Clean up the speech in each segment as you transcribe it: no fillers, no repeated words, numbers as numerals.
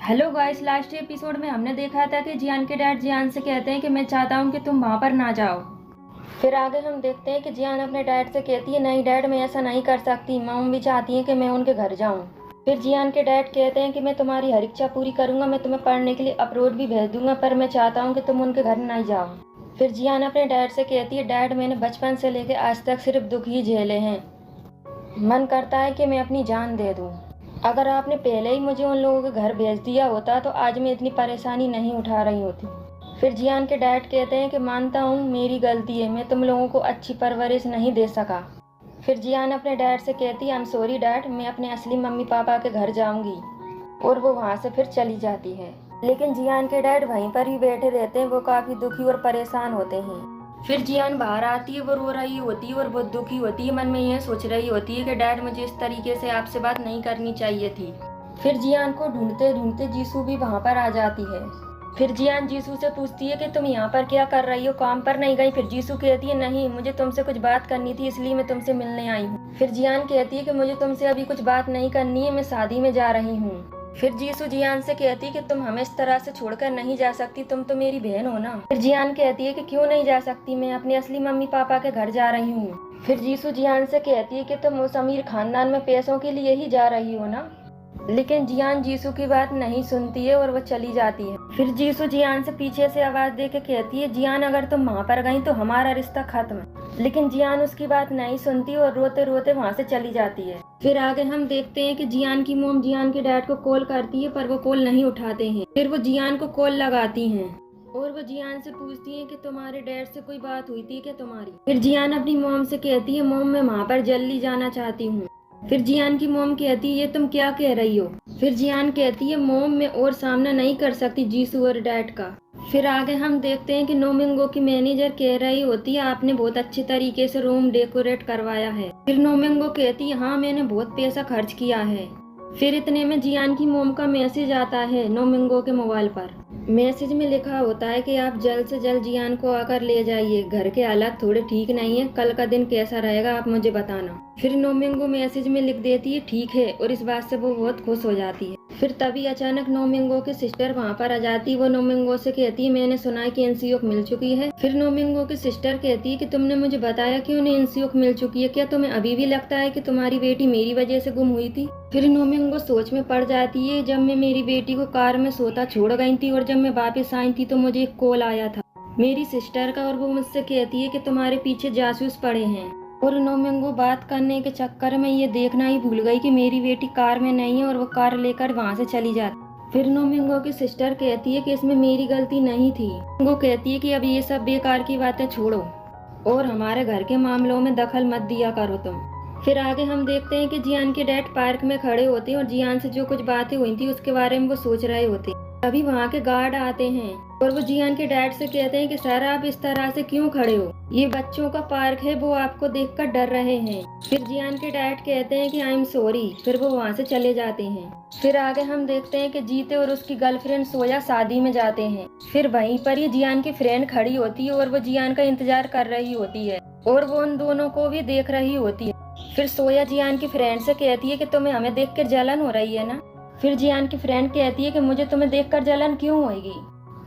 Hello guys, last episode में हमने देखा था कि जियान के डैड जियान से कहते हैं कि मैं चाहता हूँ कि तुम वहाँ पर ना जाओ। फिर आगे हम देखते हैं कि जियान अपने डैड से कहती है नहीं डैड, मैं ऐसा नहीं कर सकती, मॉम भी चाहती है कि मैं उनके घर जाऊँ। फिर जियान के डैड कहते हैं कि मैं तुम्हारी हर इच्छा पूरी करूँगा, मैं तुम्हें पढ़ने के लिए अब्रॉड भी भेज दूंगा, पर मैं चाहता हूँ कि तुम उनके घर नहीं जाओ। फिर जियान अपने डैड से कहती है डैड, मैंने बचपन से लेकर आज तक सिर्फ दुख ही झेले हैं, मन करता है कि मैं अपनी जान दे दूं। अगर आपने पहले ही मुझे उन लोगों के घर भेज दिया होता तो आज मैं इतनी परेशानी नहीं उठा रही होती। फिर जियान के डैड कहते हैं कि मानता हूँ मेरी गलती है, मैं तुम लोगों को अच्छी परवरिश नहीं दे सका। फिर जियान अपने डैड से कहती है आई एम सॉरी डैड, मैं अपने असली मम्मी पापा के घर जाऊंगी। और वो वहाँ से फिर चली जाती है। लेकिन जियान के डैड वहीं पर ही बैठे रहते हैं, वो काफ़ी दुखी और परेशान होते हैं। फिर जियान बाहर आती है, वो रो रही होती है और बहुत दुखी होती है, मन में यह सोच रही होती है कि डैड मुझे इस तरीके से आपसे बात नहीं करनी चाहिए थी। फिर जियान को ढूंढते ढूंढते जीसू भी वहाँ पर आ जाती है। फिर जियान जीसू से पूछती है कि तुम यहाँ पर क्या कर रही हो, काम पर नहीं गई? फिर जीसू कहती है नहीं, मुझे तुमसे कुछ बात करनी थी, इसलिए मैं तुमसे मिलने आई हूँ। फिर जियान कहती है कि मुझे तुमसे अभी कुछ बात नहीं करनी है, मैं शादी में जा रही हूँ। फिर जीसू जियान से कहती है कि तुम हमें इस तरह से छोड़कर नहीं जा सकती, तुम तो मेरी बहन हो ना। फिर जियान कहती है कि क्यों नहीं जा सकती, मैं अपने असली मम्मी पापा के घर जा रही हूँ। फिर जीसू जियान से कहती है कि तुम उस अमीर खानदान में पैसों के लिए ही जा रही हो ना। लेकिन जियान जीसू की बात नहीं सुनती है और वो चली जाती है। फिर जीसू जियान से पीछे से आवाज दे के कहती है जियान, अगर तुम वहाँ पर गई तो हमारा रिश्ता खत्म है। लेकिन जियान उसकी बात नहीं सुनती और रोते रोते वहाँ से चली जाती है। फिर आगे हम देखते हैं कि जियान की मोम जियान के डैड को कॉल करती है, पर वो कॉल नहीं उठाते हैं। फिर वो जियान को कॉल लगाती हैं और वो जियान से पूछती है कि तुम्हारे डैड से कोई बात हुई थी क्या तुम्हारी? फिर जियान अपनी मोम से कहती है मोम, मैं वहाँ पर जल्दी जाना चाहती हूँ। फिर जियान की मोम कहती है ये तुम क्या कह रही हो? फिर जियान कहती है मोम, मैं और सामना नहीं कर सकती जीसू और डैड का। फिर आगे हम देखते हैं कि नोमिंगो की मैनेजर कह रही होती है आपने बहुत अच्छे तरीके से रूम डेकोरेट करवाया है। फिर नोमिंगो कहती है हाँ, मैंने बहुत पैसा खर्च किया है। फिर इतने में जियान की मोम का मैसेज आता है नोमिंगो के मोबाइल पर। मैसेज में लिखा होता है कि आप जल्द से जल्द जियान को आकर ले जाइए, घर के हालात थोड़े ठीक नहीं है, कल का दिन कैसा रहेगा आप मुझे बताना। फिर नोमिंगो मैसेज में लिख देती है ठीक है, और इस बात से वो बहुत खुश हो जाती है। फिर तभी अचानक नोमिंगो की सिस्टर वहाँ पर आ जाती है। वो नोमिंगो से कहती है मैंने सुना है कि एनसीओक मिल चुकी है। फिर नोमिंगो की सिस्टर कहती है कि तुमने मुझे बताया कि उन्हें एनसीओक मिल चुकी है, क्या तुम्हें अभी भी लगता है कि तुम्हारी बेटी मेरी वजह से गुम हुई थी? फिर नोमिंगो सोच में पड़ जाती है, जब मैं मेरी बेटी को कार में सोता छोड़ गई थी और जब मैं वापस आई थी तो मुझे एक कॉल आया था मेरी सिस्टर का, और वो मुझसे कहती है कि तुम्हारे पीछे जासूस पड़े हैं। और नोमिंगो बात करने के चक्कर में ये देखना ही भूल गई कि मेरी बेटी कार में नहीं है और वो कार लेकर वहाँ से चली जाती। फिर नोमिंगो की सिस्टर कहती है कि इसमें मेरी गलती नहीं थी। वो कहती है कि अब ये सब बेकार की बातें छोड़ो और हमारे घर के मामलों में दखल मत दिया करो तुम। फिर आगे हम देखते हैं कि जियान के डैड पार्क में खड़े होते हैं और जियान से जो कुछ बातें हुई थी उसके बारे में वो सोच रहे होते हैं। तभी वहाँ के गार्ड आते हैं और वो जियान के डैड से कहते हैं कि सर आप इस तरह से क्यों खड़े हो, ये बच्चों का पार्क है, वो आपको देखकर डर रहे हैं। फिर जियान के डैड कहते हैं कि आई एम सॉरी, फिर वो वहाँ से चले जाते हैं। फिर आगे हम देखते हैं कि जीते और उसकी गर्लफ्रेंड सोया शादी में जाते हैं। फिर वहीं पर ही जियान की फ्रेंड खड़ी होती है और वो जियान का इंतजार कर रही होती है और वो उन दोनों को भी देख रही होती है। फिर सोया जियान की फ्रेंड से कहती है कि तुम्हें हमें देखकर जलन हो रही है ना? फिर जियान की फ्रेंड कहती है कि मुझे तुम्हें देखकर जलन क्यों होगी?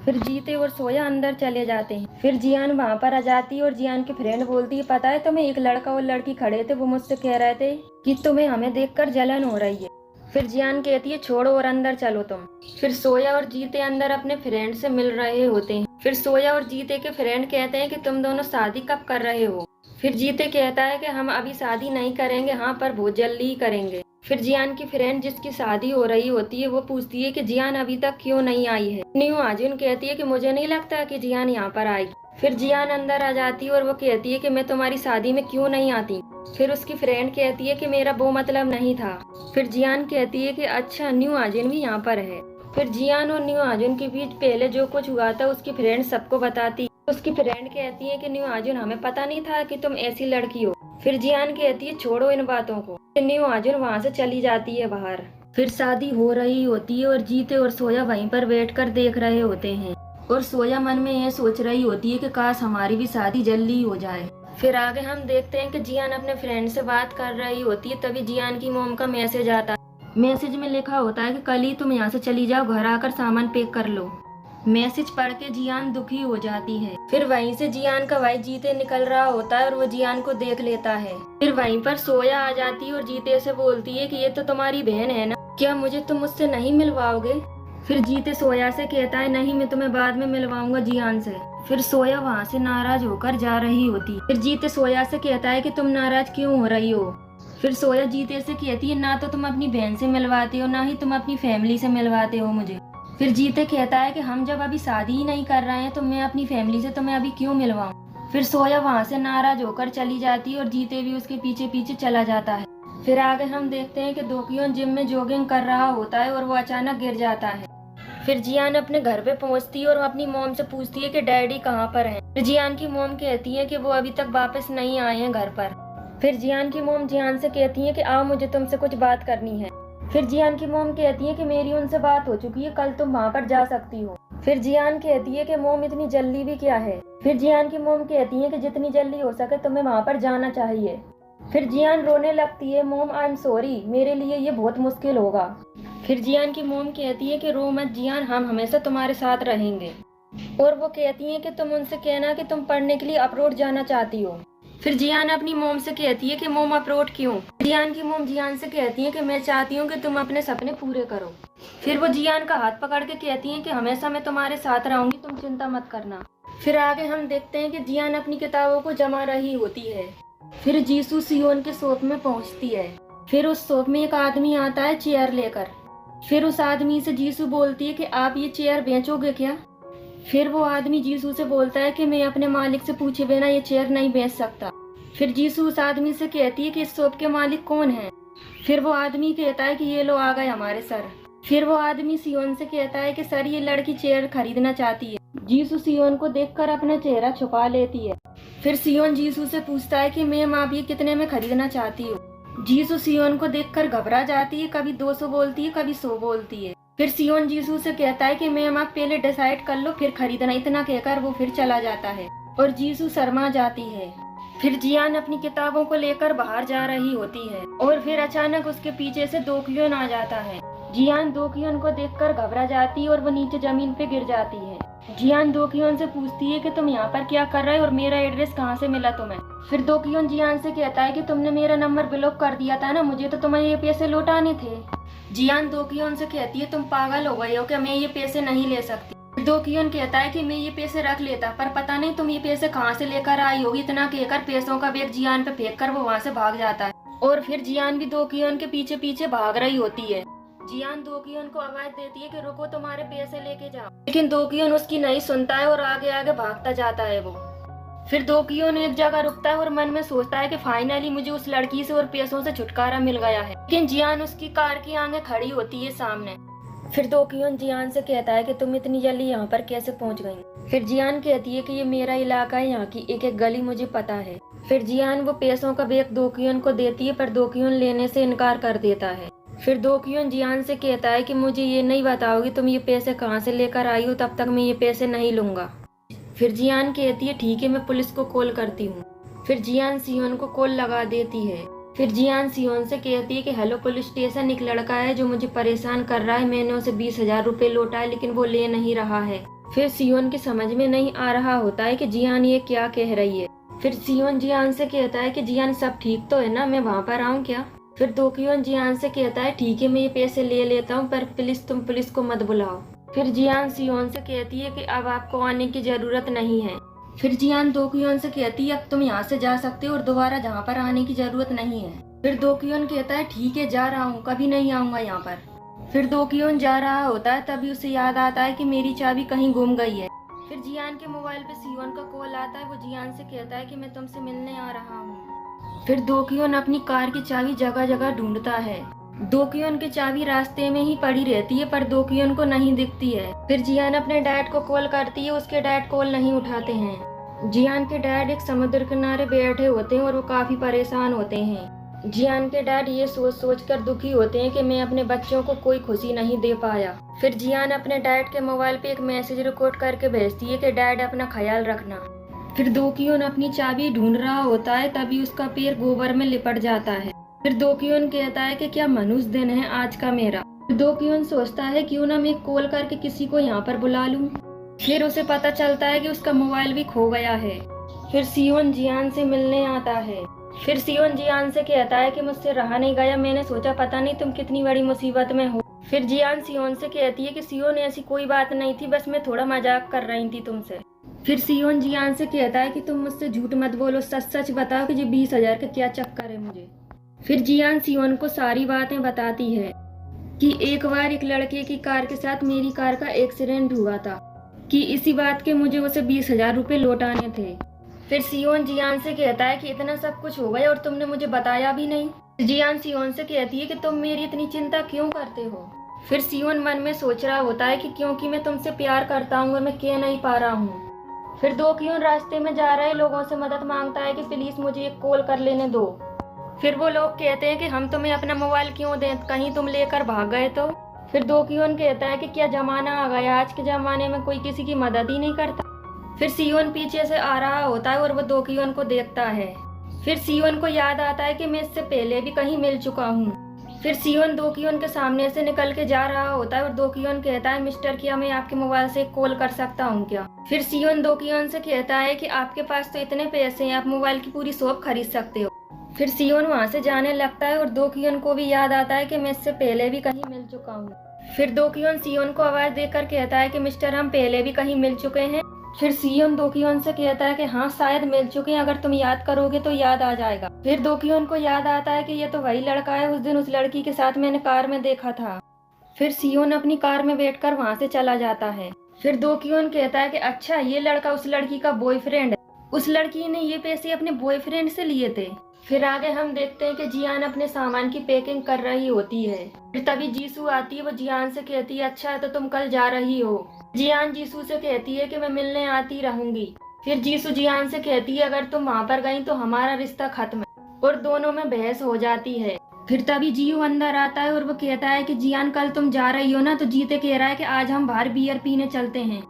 फिर जीते और सोया अंदर चले जाते हैं। फिर जियान वहाँ पर आ जाती है और जियान की फ्रेंड बोलती है पता है तुम्हें, एक लड़का और लड़की खड़े थे, वो मुझसे कह रहे थे कि तुम्हें हमें देखकर जलन हो रही है। फिर जियान कहती है छोड़ो और अंदर चलो तुम। फिर सोया और जीते अंदर अपने फ्रेंड से मिल रहे होते हैं। फिर सोया और जीते के फ्रेंड कहते हैं कि तुम दोनों शादी कब कर रहे हो? फिर जीते कहता है कि हम अभी शादी नहीं करेंगे, हाँ पर बहुत जल्दी ही करेंगे। फिर जियान की फ्रेंड जिसकी शादी हो रही होती है वो पूछती है कि जियान अभी तक क्यों नहीं आई है? न्यू आजुन कहती है कि मुझे नहीं लगता कि जियान यहाँ पर आएगी। फिर जियान अंदर आ जाती है और वो कहती है कि मैं तुम्हारी शादी में क्यों नहीं आती? फिर उसकी फ्रेंड कहती है कि मेरा वो मतलब नहीं था। फिर जियान कहती है कि अच्छा न्यू आजुन भी यहाँ पर है। फिर जियान और न्यू आजुन के बीच पहले जो कुछ हुआ था उसकी फ्रेंड सबको बताती। उसकी फ्रेंड कहती है कि न्यू आजुन हमें पता नहीं था कि तुम ऐसी लड़की हो। फिर जियान कहती है छोड़ो इन बातों को। न्यू आजुन वहाँ से चली जाती है बाहर। फिर शादी हो रही होती है और जीते और सोया वहीं पर बैठकर देख रहे होते हैं और सोया मन में यह सोच रही होती है कि काश हमारी भी शादी जल्दी हो जाए। फिर आगे हम देखते हैं कि जियान अपने फ्रेंड से बात कर रही होती है, तभी जियान की मोम का मैसेज आता है। मैसेज में लिखा होता है कि कल ही तुम यहाँ से चली जाओ, घर आकर सामान पैक कर लो। मैसेज पढ़ के जियान दुखी हो जाती है। फिर वहीं से जियान का भाई जीते निकल रहा होता है और वो जियान को देख लेता है। फिर वहीं पर सोया आ जाती है और जीते से बोलती है कि ये तो तुम्हारी बहन है ना, क्या मुझे तुम मुझसे नहीं मिलवाओगे? फिर जीते सोया से कहता है नहीं, मैं तुम्हें बाद में मिलवाऊंगा जियान से। फिर सोया वहाँ से नाराज होकर जा रही होती। फिर जीते सोया से कहता है कि तुम नाराज क्यों हो रही हो? फिर सोया जीते से कहती है ना तो तुम अपनी बहन से मिलवाते हो, ना ही तुम अपनी फैमिली से मिलवाते हो मुझे। फिर जीते कहता है कि हम जब अभी शादी ही नहीं कर रहे हैं तो मैं अपनी फैमिली से तुम्हें अभी क्यों मिलवाऊं। फिर सोया वहाँ से नाराज होकर चली जाती है और जीते भी उसके पीछे पीछे चला जाता है। फिर आगे हम देखते हैं कि दोक्योन जिम में जॉगिंग कर रहा होता है और वो अचानक गिर जाता है। फिर जियान अपने घर पे पहुंचती है और अपनी मॉम से पूछती है कि डैडी कहाँ पर हैं। फिर जियान की मॉम कहती है कि वो अभी तक वापस नहीं आए हैं घर पर। फिर जियान की मॉम जियान से कहती है कि आओ, मुझे तुमसे कुछ बात करनी है। फिर जियान की मॉम कहती है कि मेरी उनसे बात हो चुकी है, कल तुम वहाँ पर जा सकती हो। फिर जियान कहती है कि मॉम इतनी जल्दी भी क्या है। फिर जियान की मॉम कहती है कि जितनी जल्दी हो सके तुम्हें वहाँ पर जाना चाहिए। फिर जियान रोने लगती है, मॉम आई एम सॉरी, मेरे लिए ये बहुत मुश्किल होगा। फिर जियान की मॉम कहती है कि रो मत जियान, हम हमेशा तुम्हारे साथ रहेंगे। और वो कहती है कि तुम उनसे कहना कि तुम पढ़ने के लिए अब्रॉड जाना चाहती हो। फिर जियान अपनी मॉम से कहती है कि मॉम अब्रॉड क्यों? जियान की मॉम जियान से कहती है कि मैं चाहती हूँ कि तुम अपने सपने पूरे करो। फिर वो जियान का हाथ पकड़ के कहती है कि हमेशा मैं तुम्हारे साथ रहूंगी, तुम चिंता मत करना। फिर आगे हम देखते हैं कि जियान अपनी किताबों को जमा रही होती है। फिर जीसू सियोन के शॉप में पहुंचती है। फिर उस शॉप में एक आदमी आता है चेयर लेकर। फिर उस आदमी से जीसू बोलती है कि आप ये चेयर बेचोगे क्या? फिर वो आदमी जीसू से बोलता है कि मैं अपने मालिक से पूछे बिना ये चेयर नहीं बेच सकता। फिर जीसू उस आदमी से कहती है कि इस शॉप के मालिक कौन है? फिर वो आदमी कहता है कि ये लो आ गए हमारे सर। फिर वो आदमी सियोन से कहता है कि सर ये लड़की चेयर खरीदना चाहती है। जीसू सियोन को देखकर अपना चेहरा छुपा लेती है। फिर सियोन जीसू से पूछता है कि मैम आप ये कितने में खरीदना चाहती हो? जीसू सियोन को देखकर घबरा जाती है, कभी 200 बोलती है, कभी 100 बोलती है। फिर सियोन जीसू से कहता है कि मैम आप पहले डिसाइड कर लो फिर खरीदना। इतना कहकर वो फिर चला जाता है और जीसू शर्मा जाती है। फिर जियान अपनी किताबों को लेकर बाहर जा रही होती है और फिर अचानक उसके पीछे से दोक्योन आ जाता है। जियान दोक्योन को देखकर घबरा जाती है और वो नीचे जमीन पे गिर जाती है। जियान दोक्योन से पूछती है कि तुम यहाँ पर क्या कर रहे हो और मेरा एड्रेस कहाँ से मिला तुम्हें? फिर दोक्योन जियान से कहता है कि तुमने मेरा नंबर ब्लॉक कर दिया था ना, मुझे तो तुम्हें ये पैसे लौटाने थे। जियान दोक्योन से कहती है तुम पागल हो गए हो क्या, मैं ये पैसे नहीं ले सकती। दोक्योन कहता है कि मैं ये पैसे रख लेता, पर पता नहीं तुम ये पैसे कहाँ से लेकर आई होगी। इतना कहकर पैसों का बैग जियान पे फेंक कर वो वहाँ से भाग जाता है और फिर जियान भी दोक्योन के पीछे पीछे भाग रही होती है। जियान दोक्योन को आवाज देती है कि रुको, तुम्हारे पैसे लेके जाओ, लेकिन दोक्योन उसकी नहीं सुनता है और आगे आगे भागता जाता है वो। फिर दोक्योन एक जगह रुकता है और मन में सोचता है कि फाइनली मुझे उस लड़की से और पैसों से छुटकारा मिल गया है। लेकिन जियान उसकी कार की आगे खड़ी होती है सामने। फिर दोक्योन जियान से कहता है कि तुम इतनी जल्दी यहाँ पर कैसे पहुँच गई? फिर जियान कहती है कि ये मेरा इलाका है, यहाँ की एक एक गली मुझे पता है। फिर जियान वो पैसों का बैग दोक्योन को देती है, पर दोक्योन लेने से इनकार कर देता है। फिर दोक्योन जियान से कहता है कि मुझे ये नहीं बताओगी तुम ये पैसे कहाँ से लेकर आई हो, तब तक मैं ये पैसे नहीं लूंगा। फिर जियान कहती है ठीक है, मैं पुलिस को कॉल करती हूँ। फिर जियान सियोन को कॉल लगा देती है। फिर जियान सियोन से कहती है कि हेलो पुलिस स्टेशन, एक लड़का है जो मुझे परेशान कर रहा है, मैंने उसे 20,000 रुपए लौटा है लेकिन वो ले नहीं रहा है। फिर सियोन के समझ में नहीं आ रहा होता है कि जियान ये क्या कह रही है। फिर सियोन जियान से कहता है कि जियान सब ठीक तो है ना, मैं वहाँ पर आऊँ क्या? फिर दोक्योन जियान से कहता है ठीक है, मैं ये पैसे ले लेता हूँ, पर प्लीज तुम पुलिस को मत बुलाओ। फिर जियान सियोन से कहती है कि अब आपको आने की जरूरत नहीं है। फिर जियान दोक्योन से कहती है अब तुम यहाँ से जा सकते हो और दोबारा जहाँ पर आने की जरूरत नहीं है। फिर दोक्योन कहता है ठीक है, जा रहा हूँ, कभी नहीं आऊंगा यहाँ पर। फिर दोक्योन जा रहा होता है, तभी उसे याद आता है कि मेरी चाबी कहीं गुम गई है। फिर जियान के मोबाइल पे सियोन का कॉल आता है, वो जियान से कहता है कि मैं तुमसे मिलने आ रहा हूँ। फिर दोक्योन अपनी कार की चाबी जगह जगह ढूंढता है। दोक्योन की चाबी रास्ते में ही पड़ी रहती है, पर दोक्योन को नहीं दिखती है। फिर जियान अपने डैड को कॉल करती है, उसके डैड कॉल नहीं उठाते हैं। जियान के डैड एक समुद्र किनारे बैठे होते हैं और वो काफी परेशान होते हैं। जियान के डैड ये सोच सोच कर दुखी होते हैं कि मैं अपने बच्चों को कोई खुशी नहीं दे पाया। फिर जियान अपने डैड के मोबाइल पे एक मैसेज रिकॉर्ड करके भेजती है कि डैड अपना ख्याल रखना। फिर दोक्योन अपनी चाबी ढूंढ रहा होता है, तभी उसका पैर गोबर में लिपट जाता है। फिर दोक्योन कहता है कि क्या मनुष्य दिन है आज का मेरा। दोक्योन सोचता है क्यों ना मैं कॉल करके किसी को यहाँ पर बुला लूं। फिर उसे पता चलता है कि उसका मोबाइल भी खो गया है। फिर सियोन जियान से मिलने आता है। फिर सियोन जियान से कहता है कि मुझसे रहा नहीं गया, मैंने सोचा पता नहीं तुम कितनी बड़ी मुसीबत में हो। फिर जियान सियोन से कहती है कि सियोन ऐसी कोई बात नहीं थी, बस मैं थोड़ा मजाक कर रही थी तुमसे। फिर सियोन जियान से कहता है कि तुम मुझसे झूठ मत बोलो, सच सच बताओ कि ये 20,000 का क्या चक्कर है मुझे। फिर जियान सियोन को सारी बातें बताती है कि एक बार एक लड़के की कार के साथ मेरी कार का एक्सीडेंट हुआ था, कि इसी बात के मुझे उसे 20,000 रुपये लौटाने थे। फिर सियोन जियान से कहता है कि इतना सब कुछ हो गया और तुमने मुझे बताया भी नहीं। जियान सियोन से कहती है कि तुम मेरी इतनी चिंता क्यों करते हो। फिर सियोन मन में सोच रहा होता है कि क्योंकि मैं तुमसे प्यार करता हूँ और मैं कह नहीं पा रहा हूँ। फिर दोक्योन रास्ते में जा रहे लोगों से मदद मांगता है कि प्लीज मुझे एक कॉल कर लेने दो। फिर वो लोग कहते हैं कि हम तुम्हें अपना मोबाइल क्यों दें, कहीं तुम लेकर भाग गए तो। फिर दोक्योन कहता है कि क्या जमाना आ गया, आज के जमाने में कोई किसी की मदद ही नहीं करता। फिर सियोन पीछे से आ रहा होता है और वो दोक्योन को देखता है। फिर सियोन को याद आता है कि मैं इससे पहले भी कहीं मिल चुका हूँ। फिर सियोन दोक्योन के सामने से निकल के जा रहा होता है और दोक्योन कहता है मिस्टर, क्या मैं आपके मोबाइल से कॉल कर सकता हूँ क्या। फिर सियोन दोक्योन से कहता है कि आपके पास तो इतने पैसे हैं, आप मोबाइल की पूरी शॉप खरीद सकते हो। फिर सियोन वहाँ से जाने लगता है और दोक्योन को भी याद आता है कि मैं इससे पहले भी कहीं मिल चुका हूँ। फिर दोक्योन सियोन को आवाज देकर कहता है कि मिस्टर, हम पहले भी कहीं मिल चुके हैं। फिर सियोन दोक्योन से कहता है कि हाँ शायद मिल चुके हैं, अगर तुम याद करोगे तो याद आ जाएगा। फिर दोक्योन को याद आता है कि ये तो वही लड़का है, उस दिन उस लड़की के साथ मैंने कार में देखा था। फिर सियोन अपनी कार में बैठकर वहाँ से चला जाता है। फिर दोक्योन कहता है कि अच्छा, ये लड़का उस लड़की का बॉयफ्रेंड है, उस लड़की ने ये पैसे अपने बॉयफ्रेंड से लिए थे। फिर आगे हम देखते हैं कि जियान अपने सामान की पैकिंग कर रही होती है। फिर तभी जीसू आती है, वो जियान से कहती है अच्छा तो तुम कल जा रही हो। जियान जीसू से कहती है कि मैं मिलने आती रहूंगी। फिर जीसू जियान से कहती है अगर तुम वहाँ पर गई तो हमारा रिश्ता खत्म है, और दोनों में बहस हो जाती है। फिर तभी जियो अंदर आता है और वो कहता है कि जियान कल तुम जा रही हो ना, तो जीते कह रहा है कि आज हम बाहर बियर पीने चलते हैं।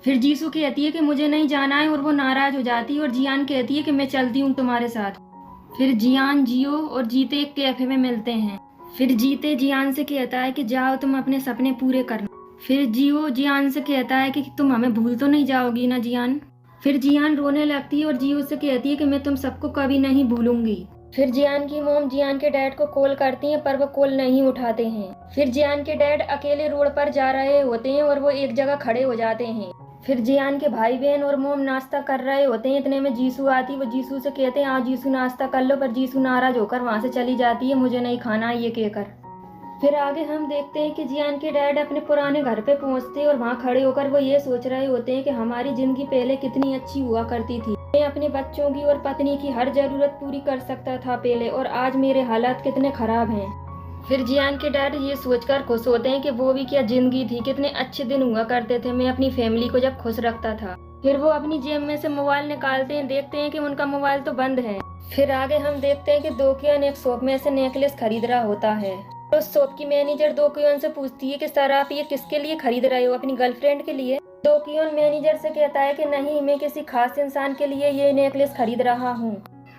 फिर जीसू कहती है कि मुझे नहीं जाना है और वो नाराज हो जाती है और जियान कहती है कि मैं चलती हूँ तुम्हारे साथ। फिर जियान, जियो और जीते एक कैफे में मिलते हैं। फिर जीते जियान से कहता है कि जाओ तुम अपने सपने पूरे करना। फिर जियो जियान से कहता है कि तुम हमें भूल तो नहीं जाओगी ना जियान। फिर जियान रोने लगती है और जियो से कहती है कि मैं तुम सबको कभी नहीं भूलूंगी। फिर जियान की मॉम जियान के डैड को कॉल करती है पर वो कॉल नहीं उठाते हैं। फिर जियान के डैड अकेले रोड पर जा रहे होते हैं और वो एक जगह खड़े हो जाते हैं। फिर जियान के भाई बहन और मोम नाश्ता कर रहे होते हैं, इतने में जीसू आती, वो जीसू से कहते हैं हाँ जीसू नाश्ता कर लो, पर जीसू नाराज होकर वहाँ से चली जाती है, मुझे नहीं खाना ये कहकर। फिर आगे हम देखते हैं कि जियान के डैड अपने पुराने घर पे पहुँचते हैं और वहाँ खड़े होकर वो ये सोच रहे होते हैं कि हमारी जिंदगी पहले कितनी अच्छी हुआ करती थी, मैं अपने बच्चों की और पत्नी की हर जरूरत पूरी कर सकता था पहले, और आज मेरे हालात कितने खराब हैं। फिर जियान के डैड ये सोचकर खुश होते हैं कि वो भी क्या जिंदगी थी, कितने अच्छे दिन हुआ करते थे, मैं अपनी फैमिली को जब खुश रखता था। फिर वो अपनी जेब में से मोबाइल निकालते हैं, देखते हैं कि उनका मोबाइल तो बंद है। फिर आगे हम देखते हैं कि दोक्योन एक शॉप में से नेकलेस खरीद रहा होता है। तो शॉप की मैनेजर दोक्योन से पूछती है कि सर आप ये किसके लिए खरीद रहे हो, अपनी गर्लफ्रेंड के लिए। दोक्योन मैनेजर से कहता है कि नहीं, मैं किसी खास इंसान के लिए ये नेकलेस खरीद रहा हूँ।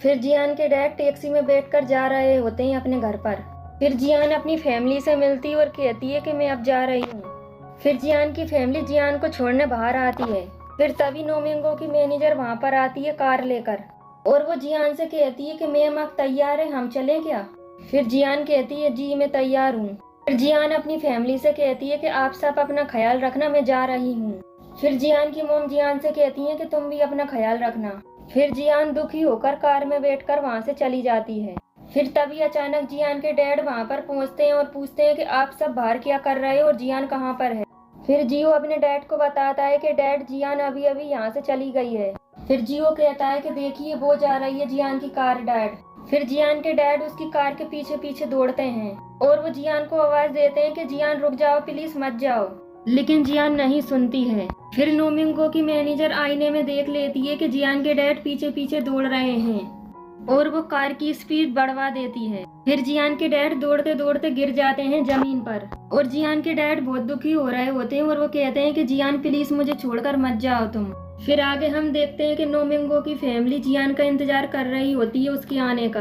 फिर जियान के डैड टैक्सी में बैठकर जा रहे होते हैं अपने घर पर। फिर जियान अपनी फैमिली से मिलती और कहती है कि मैं अब जा रही हूँ। फिर जियान की फैमिली जियान को छोड़ने बाहर आती है। फिर तभी नोमिंगो की मैनेजर वहाँ पर आती है कार लेकर, और वो जियान से कहती है कि मैम आप तैयार हैं, हम चलें क्या। फिर जियान कहती है जी मैं तैयार हूँ। फिर जियान अपनी फैमिली से कहती है कि आप सब अपना ख्याल रखना, मैं जा रही हूँ। फिर जियान की मोम जियान से कहती है कि तुम भी अपना ख्याल रखना। फिर जियान दुखी होकर कार में बैठकर वहाँ से चली जाती है। फिर तभी अचानक जियान के डैड वहाँ पर पहुँचते हैं और पूछते हैं कि आप सब बाहर क्या कर रहे हो और जियान कहाँ पर है। फिर जियो अपने डैड को बताता है कि डैड जियान अभी अभी यहाँ से चली गई है। फिर जियो कहता है कि देखिए वो जा रही है जियान की कार डैड। फिर जियान के डैड उसकी कार के पीछे पीछे दौड़ते हैं और वो जियान को आवाज देते हैं कि जियान रुक जाओ प्लीज, मत जाओ, लेकिन जियान नहीं सुनती है। फिर नोमिंगो की मैनेजर आईने में देख लेती है कि जियान के डैड पीछे पीछे दौड़ रहे हैं और वो कार की स्पीड बढ़वा देती है। फिर जियान के डैड दौड़ते दौड़ते गिर जाते हैं जमीन पर और जियान के डैड बहुत दुखी हो रहे होते हैं और वो कहते हैं कि जियान प्लीज मुझे छोड़कर मत जाओ तुम। फिर आगे हम देखते हैं कि नोमिंगो की फैमिली जियान का इंतजार कर रही होती है उसके आने का।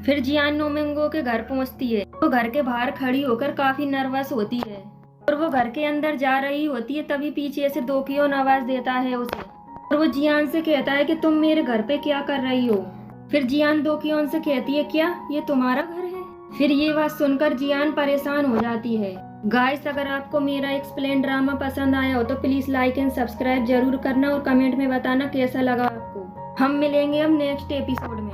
फिर जियान नोमिंगो के घर पहुंचती है। वो घर के बाहर खड़ी होकर काफी नर्वस होती है और वो घर के अंदर जा रही होती है, तभी पीछे से दोक्योन आवाज देता है उसे और वो जियान से कहता है कि तुम मेरे घर पे क्या कर रही हो। फिर जियान दोक्योन से कहती है, क्या ये तुम्हारा घर है? फिर ये बात सुनकर जियान परेशान हो जाती है। गाइस, अगर आपको मेरा एक्सप्लेन ड्रामा पसंद आया हो तो प्लीज लाइक एंड सब्सक्राइब जरूर करना और कमेंट में बताना कैसा लगा आपको। हम मिलेंगे अब नेक्स्ट एपिसोड में।